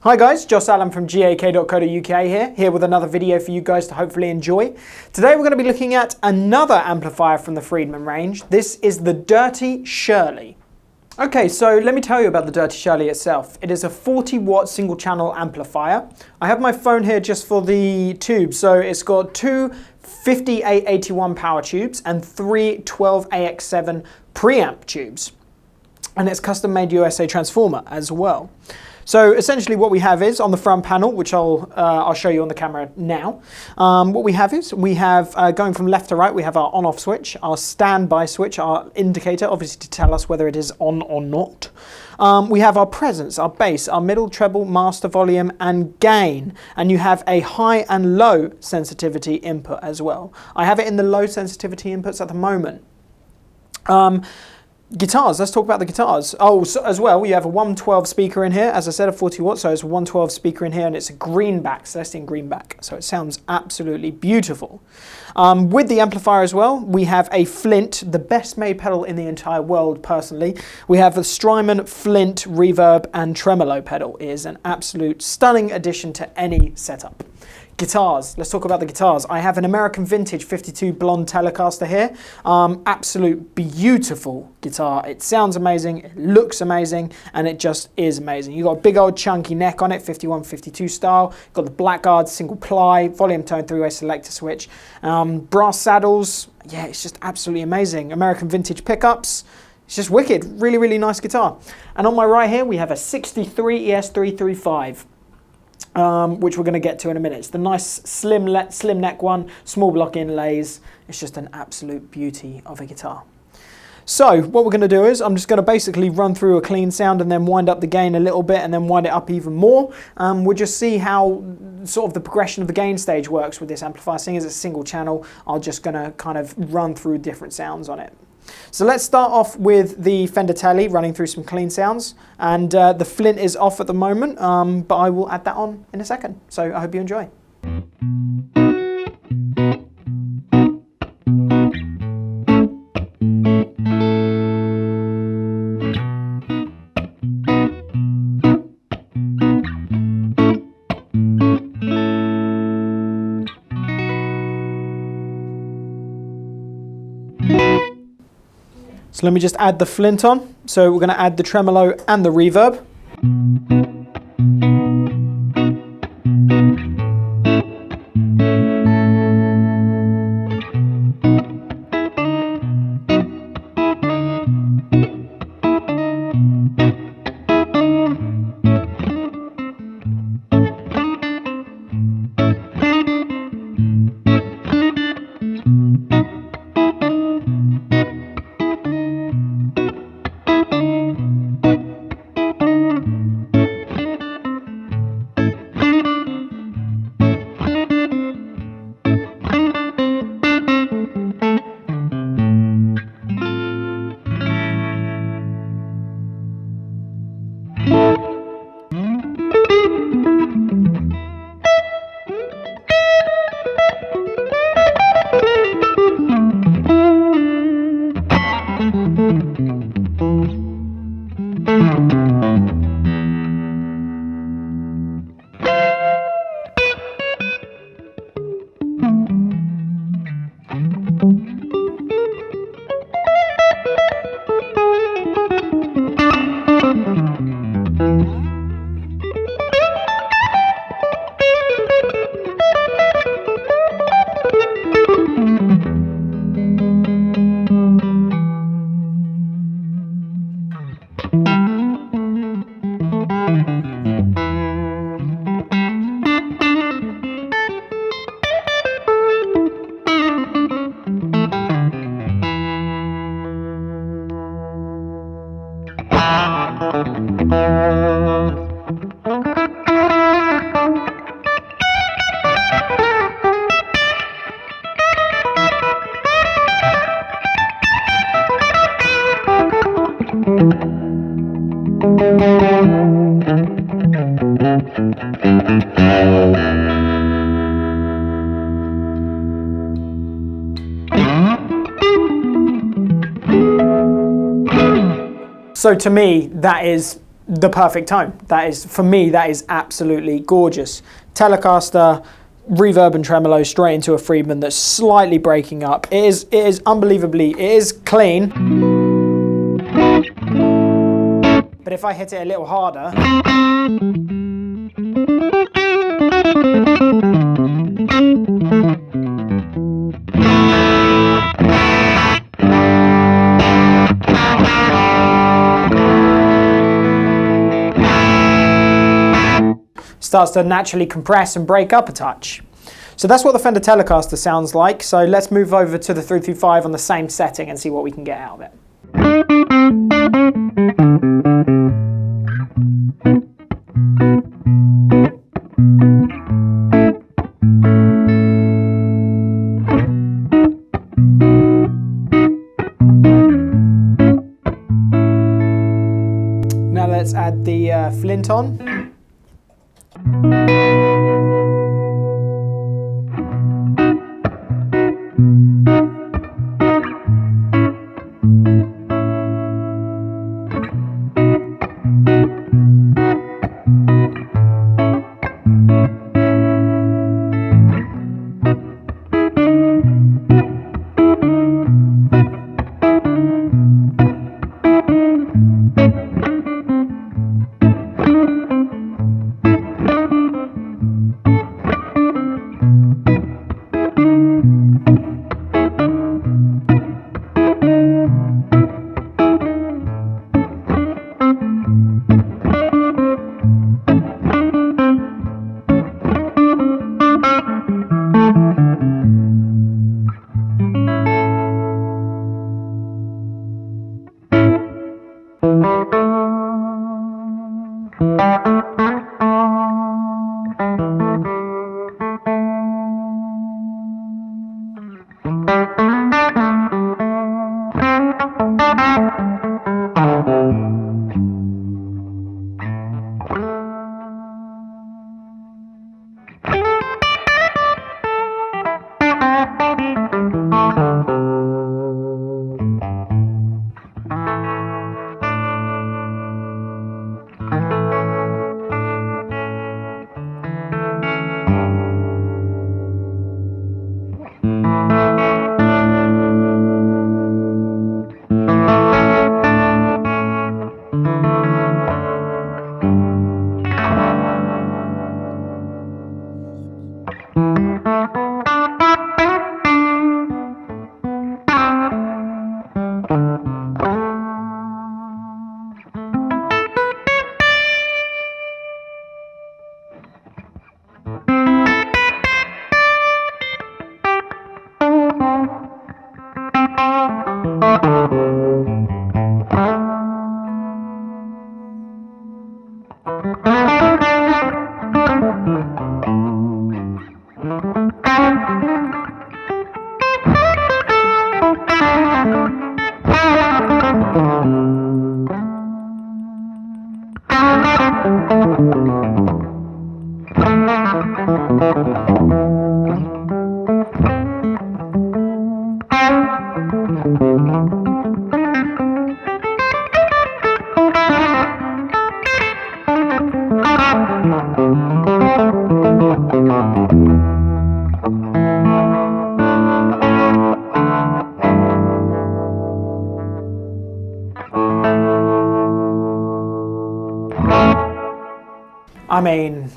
Hi guys, Joss Allen from GAK.co.uk here with another video for you guys to hopefully enjoy. Today we're going to be looking at another amplifier from the Friedman range. This is the Dirty Shirley. Okay, so let me tell you about the Dirty Shirley itself. It is a 40-watt single channel amplifier. I have my phone here just for the tubes, so it's got two 5881 power tubes and three 12AX7 preamp tubes. And it's custom made USA transformer as well. So essentially what we have is on the front panel, which I'll show you on the camera now. What we have is going from left to right, we have our on-off switch, our standby switch, our indicator, obviously to tell us whether it is on or not. We have our presence, our bass, our middle, treble, master, volume, and gain. And you have a high and low sensitivity input as well. I have it in the low sensitivity inputs at the moment. Guitars, let's talk about the guitars. Oh, so as well, you have a 112 speaker in here. As I said, a 40 watts, so it's a 112 speaker in here, and it's a greenback, Celestion Greenback. So it sounds absolutely beautiful. With the amplifier as well, we have a Flint, the best made pedal in the entire world, personally. We have a Strymon Flint reverb and tremolo pedal. It is an absolute stunning addition to any setup. Guitars, let's talk about the guitars. I have an American Vintage 52 blonde Telecaster here. Absolute beautiful guitar. It sounds amazing, it looks amazing, and it just is amazing. You've got a big old chunky neck on it, 51-52 style. You've got the Blackguard single ply, volume tone three-way selector switch. Brass saddles, yeah, it's just absolutely amazing. American Vintage pickups. It's just wicked, really, really nice guitar. And on my right here, we have a 63 ES335. Which we're going to get to in a minute. It's the nice slim neck one, small block inlays. It's just an absolute beauty of a guitar. So what we're going to do is I'm just going to basically run through a clean sound and then wind up the gain a little bit and then wind it up even more. We'll just see how sort of the progression of the gain stage works with this amplifier. Seeing as it's a single channel, I'm just going to kind of run through different sounds on it. So let's start off with the Fender Tele, running through some clean sounds. And the Flint is off at the moment, but I will add that on in a second. So I hope you enjoy. So let me just add the Flint on. So we're going to add the tremolo and the reverb. So to me, that is the perfect tone. That is, for me, that is absolutely gorgeous. Telecaster, reverb and tremolo straight into a Friedman that's slightly breaking up. It is unbelievably, it is clean. But if I hit it a little harder, starts to naturally compress and break up a touch. So that's what the Fender Telecaster sounds like. So let's move over to the 325 on the same setting and see what we can get out of it. Now let's add the flint on. I mean,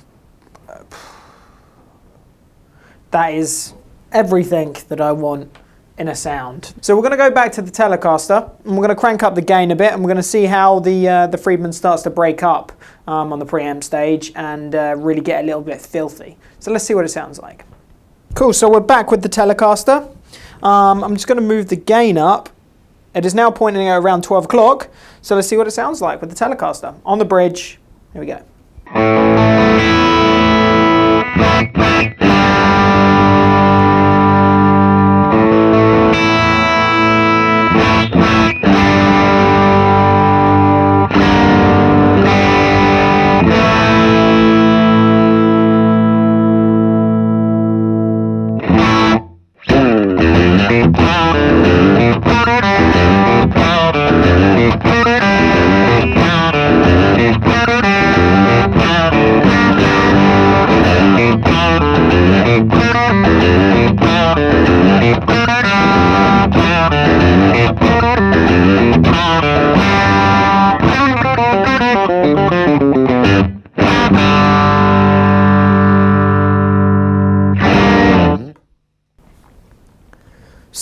that is everything that I want in a sound. So we're going to go back to the Telecaster and we're going to crank up the gain a bit and we're going to see how the Friedman starts to break up on the preamp stage and really get a little bit filthy. So let's see what it sounds like. Cool, so we're back with the Telecaster. I'm just going to move the gain up. It is now pointing at around 12 o'clock. So let's see what it sounds like with the Telecaster. On the bridge, here we go.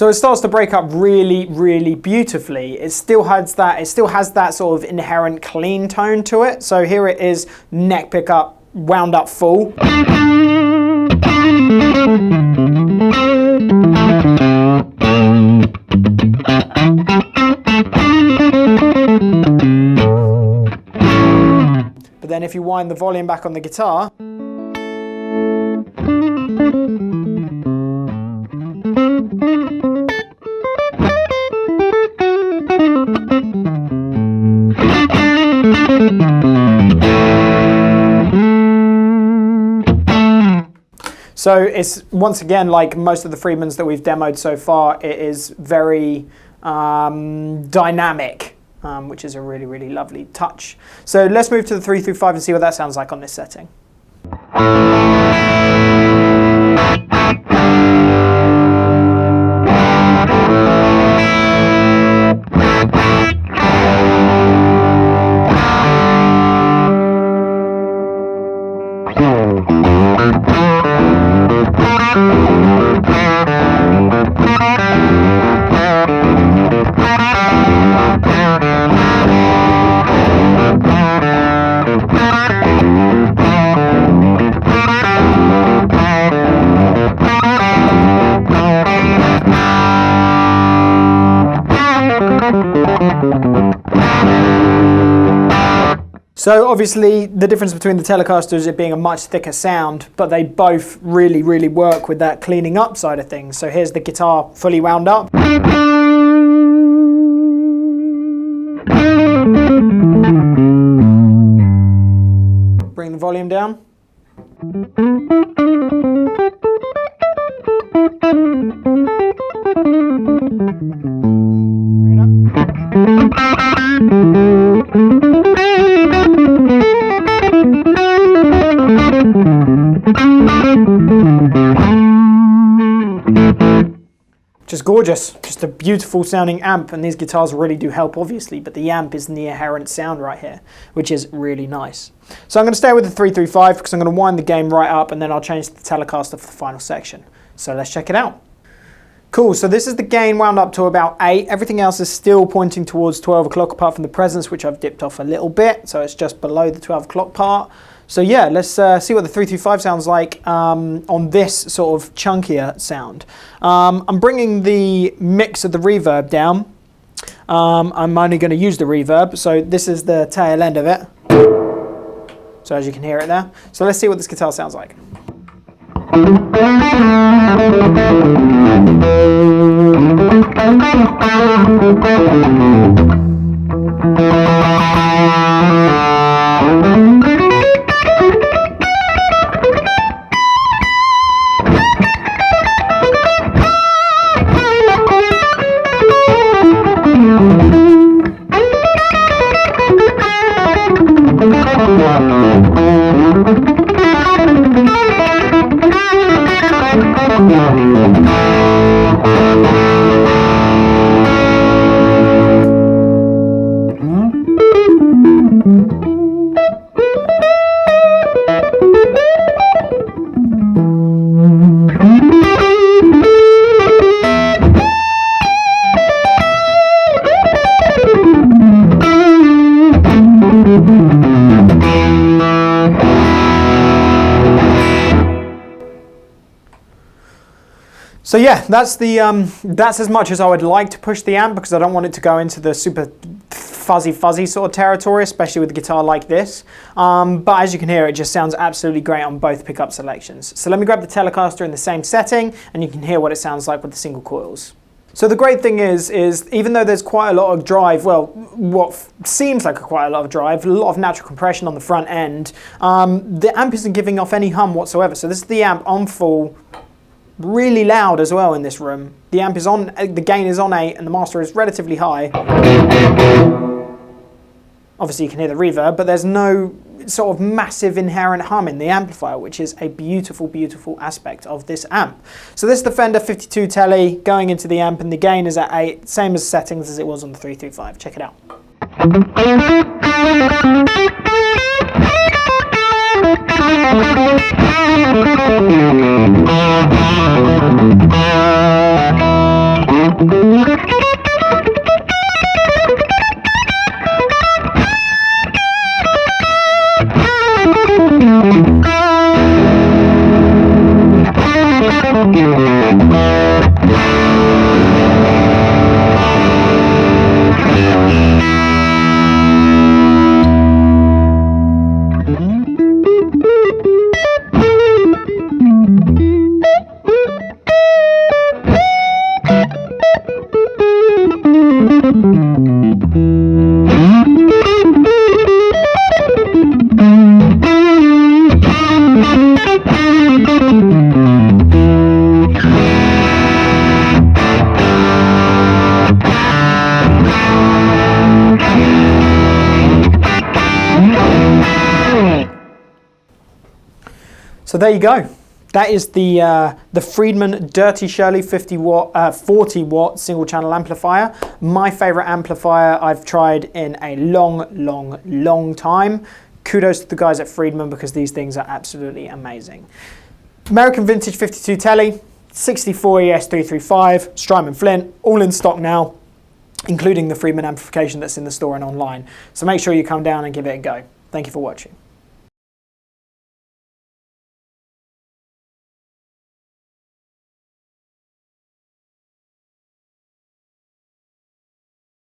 So it starts to break up really, really beautifully. It still has that sort of inherent clean tone to it. So here it is, neck pickup, wound up full. But then if you wind the volume back on the guitar, so it's, once again, like most of the Friedmans that we've demoed so far, it is very dynamic, which is a really, really lovely touch. So let's move to the 3 through 5 and see what that sounds like on this setting. So obviously the difference between the Telecaster is it being a much thicker sound, but they both really, really work with that cleaning up side of things. So here's the guitar fully wound up. Bring the volume down. Bring it up. Just gorgeous, just a beautiful sounding amp, and these guitars really do help obviously, but the amp is the inherent sound right here, which is really nice. So I'm going to stay with the 3 through 5 because I'm going to wind the game right up and then I'll change to the Telecaster for the final section. So let's check it out. Cool, so this is the gain wound up to about 8. Everything else is still pointing towards 12 o'clock apart from the presence, which I've dipped off a little bit, so it's just below the 12 o'clock part. So yeah, let's see what the 3 through 5 sounds like on this sort of chunkier sound. I'm bringing the mix of the reverb down. I'm only going to use the reverb, so this is the tail end of it. So as you can hear it there. So let's see what this guitar sounds like. So yeah, that's as much as I would like to push the amp because I don't want it to go into the super fuzzy sort of territory, especially with a guitar like this. But as you can hear, it just sounds absolutely great on both pickup selections. So let me grab the Telecaster in the same setting and you can hear what it sounds like with the single coils. So the great thing is even though there's quite a lot of drive, well, what seems like quite a lot of drive, a lot of natural compression on the front end, the amp isn't giving off any hum whatsoever. So this is the amp on full, really loud as well in this room. The amp is on, the gain is on 8 and the master is relatively high. Obviously you can hear the reverb, but there's no sort of massive inherent hum in the amplifier, which is a beautiful, beautiful aspect of this amp. So this is the Fender 52 Tele going into the amp and the gain is at 8, same as settings as it was on the 335. Check it out. So there you go. That is the Friedman Dirty Shirley 40 watt single channel amplifier. My favorite amplifier I've tried in a long time. Kudos to the guys at Friedman because these things are absolutely amazing. American Vintage 52 Tele, 64 ES335, Strymon Flint, all in stock now, including the Friedman amplification that's in the store and online. So make sure you come down and give it a go. Thank you for watching.